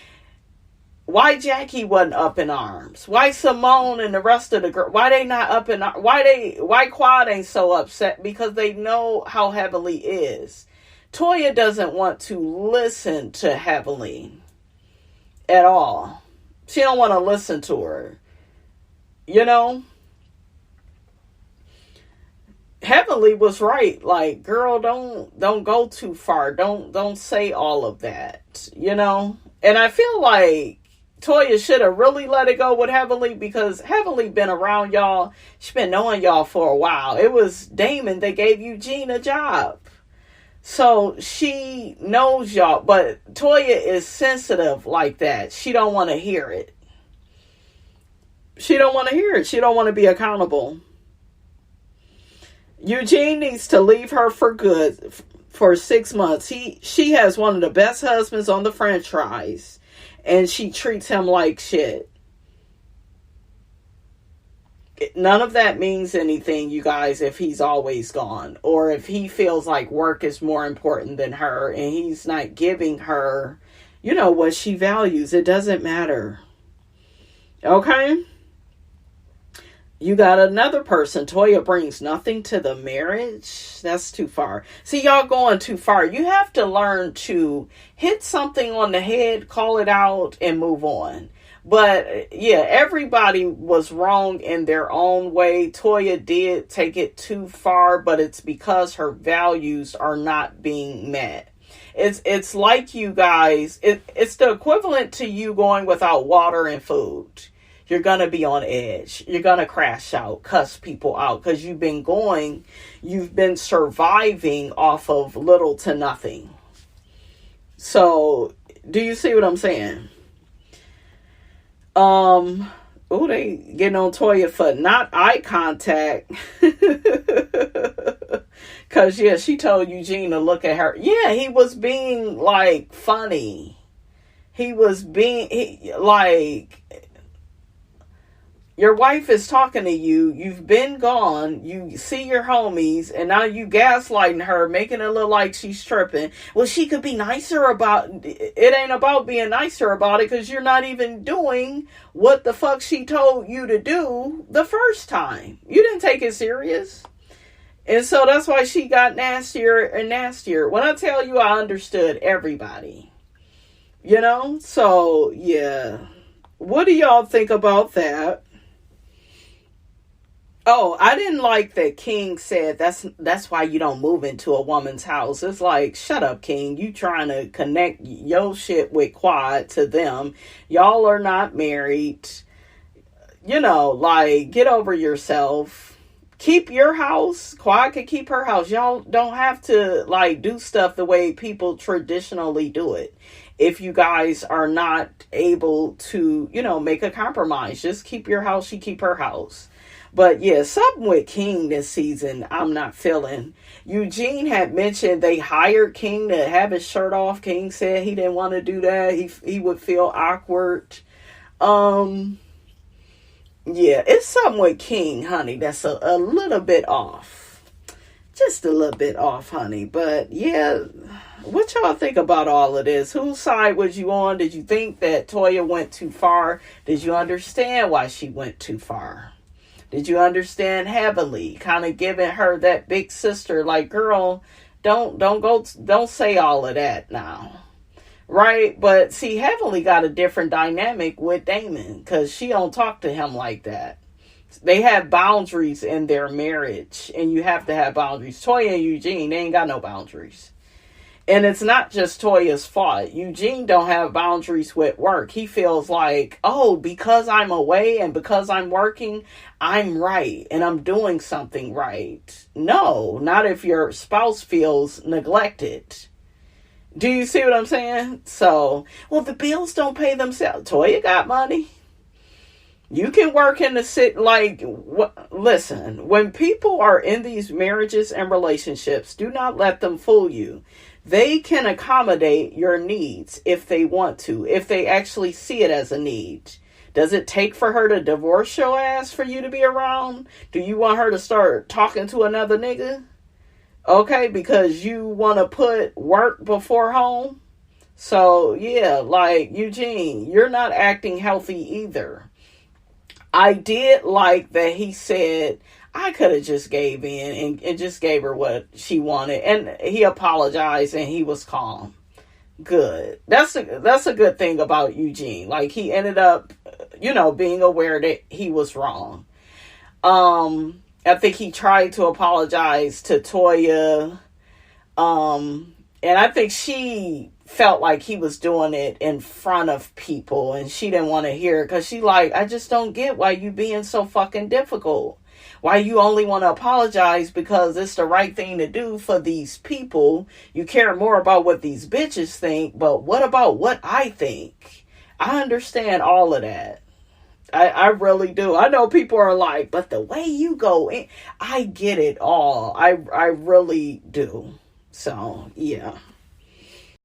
Why Jackie wasn't up in arms? Why Simone and the rest of the girl? Why they not up in arms? Why Quad ain't so upset? Because they know how Heavenly is. Toya doesn't want to listen to Heavenly at all. She don't want to listen to her. You know? Heavenly was right. Like, girl, don't go too far. Don't say all of that. You know? And I feel like Toya should have really let it go with Heavenly, because Heavenly been around y'all. She been knowing y'all for a while. It was Damon that gave Eugene a job. So she knows y'all. But Toya is sensitive like that. She don't want to hear it. She don't want to hear it. She don't want to be accountable. Eugene needs to leave her for good for 6 months. She has one of the best husbands on the franchise, and she treats him like shit. None of that means anything, you guys, if he's always gone, or if he feels like work is more important than her and he's not giving her, you know, what she values. It doesn't matter. Okay? You got another person. Toya brings nothing to the marriage. That's too far. See, y'all going too far. You have to learn to hit something on the head, call it out, and move on. But yeah, everybody was wrong in their own way. Toya did take it too far, but it's because her values are not being met. It's like, you guys, it's the equivalent to you going without water and food. You're going to be on edge. You're going to crash out, cuss people out, because you've been surviving off of little to nothing. So, do you see what I'm saying? They getting on Toya for not eye contact. Because, yeah, she told Eugene to look at her. Yeah, he was being, like, funny. He was being, like... Your wife is talking to you. You've been gone. You see your homies. And now you gaslighting her, making it look like she's tripping. Well, she could be nicer about it. It ain't about being nicer about it, because you're not even doing what the fuck she told you to do the first time. You didn't take it serious. And so that's why she got nastier and nastier. When I tell you, I understood everybody. You know? So, yeah. What do y'all think about that? Oh, I didn't like that King said that's why you don't move into a woman's house. It's like, shut up, King. You trying to connect your shit with Quad to them. Y'all are not married. You know, like, get over yourself. Keep your house. Quad can keep her house. Y'all don't have to, like, do stuff the way people traditionally do it. If you guys are not able to, you know, make a compromise, just keep your house. She keep her house. But yeah, something with King this season I'm not feeling. Eugene had mentioned they hired King to have his shirt off. King said he didn't want to do that. He would feel awkward. Yeah, it's something with King, honey, that's a little bit off. Just a little bit off, honey. But yeah, what y'all think about all of this? Whose side was you on? Did you think that Toya went too far? Did you understand why she went too far? Did you understand Heavenly kind of giving her that big sister, like, girl, don't say all of that now, right? But see, Heavenly got a different dynamic with Damon, because she don't talk to him like that. They have boundaries in their marriage, and you have to have boundaries. Toya and Eugene, they ain't got no boundaries. And it's not just Toya's fault. Eugene don't have boundaries with work. He feels like, oh, because I'm away and because I'm working, I'm right and I'm doing something right. No, not if your spouse feels neglected. Do you see what I'm saying? So, well, the bills don't pay themselves. Toya got money. You can work in the city. Like, listen, when people are in these marriages and relationships, do not let them fool you. They can accommodate your needs if they want to, if they actually see it as a need. Does it take for her to divorce your ass for you to be around? Do you want her to start talking to another nigga? Okay, because you want to put work before home? So, yeah, like, Eugene, you're not acting healthy either. I did like that he said, I could have just gave in and just gave her what she wanted. And he apologized and he was calm. Good. That's a good thing about Eugene. Like, he ended up, being aware that he was wrong. I think he tried to apologize to Toya. And I think she felt like he was doing it in front of people and she didn't want to hear it because she like, I just don't get why you being so fucking difficult. Why you only want to apologize because it's the right thing to do for these people. You care more about what these bitches think, but what about what I think? I understand all of that. I really do. I know people are like, but the way you go in, I get it all. I really do. So, yeah.